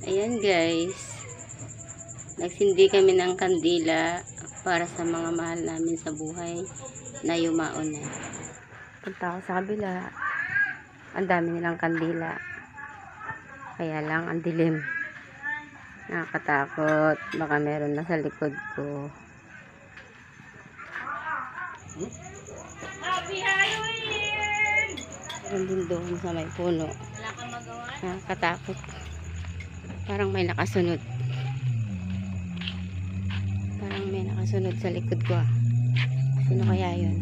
Ayan guys, nagsindi kami ng kandila para sa mga mahal namin sa buhay na yumaon na. Punta ako sa kabila, ang dami nilang kandila, kaya lang ang dilim, nakakatakot, baka meron na sa likod ko. Meron din doon sa may puno, nakakatakot. Parang may nakasunod. Parang may nakasunod sa likod ko. Sino kaya yun?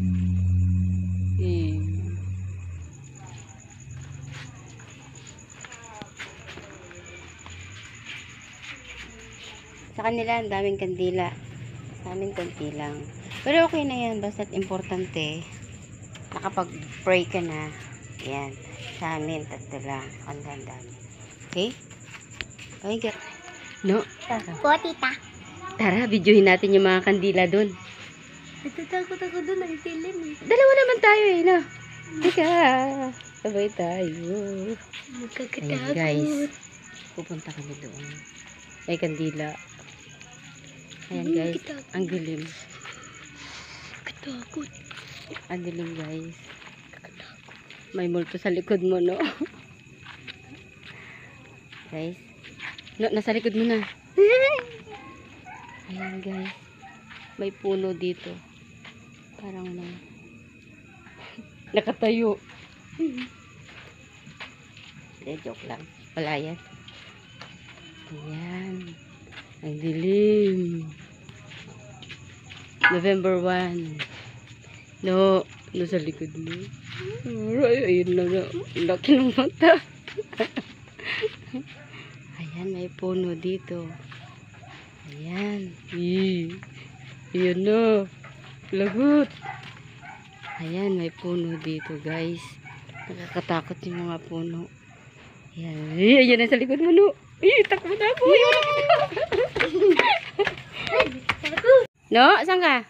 Sa kanila, ang daming kandila. Sa amin, konti lang. Pero okay na yan. Basta't importante, nakapag-pray ka na. Yan. Sa amin, 3 lang. Ang dami. Okay? Okay, guys. No? Po, tita. Tara, videohin natin yung mga kandila dun. Natatakot ako doon, ang dilim eh. Dalawa naman tayo eh, no? Teka, sabay tayo. Nakakatakot. Ayan guys, pupunta kami doon. May kandila. Ayan guys, ang dilim. Nakatakot. Ang dilim guys. May multo sa likod mo, no? Guys, no, nasa likod mo na. Ayan guys, may puno dito. Parang may nakatayo. Joke lang. Wala yan. Ayan. Ang dilim. November 1. No, nasa likod mo. Ayun na nga. Laki ng mata. Ayan, may puno dito. Ayan. Ayan na. Lagot. Ayan, may puno dito, guys. Nakakatakot yung mga puno. Ayan. Ayan na sa likod mo, no. Takbo na ako. No, saan ka?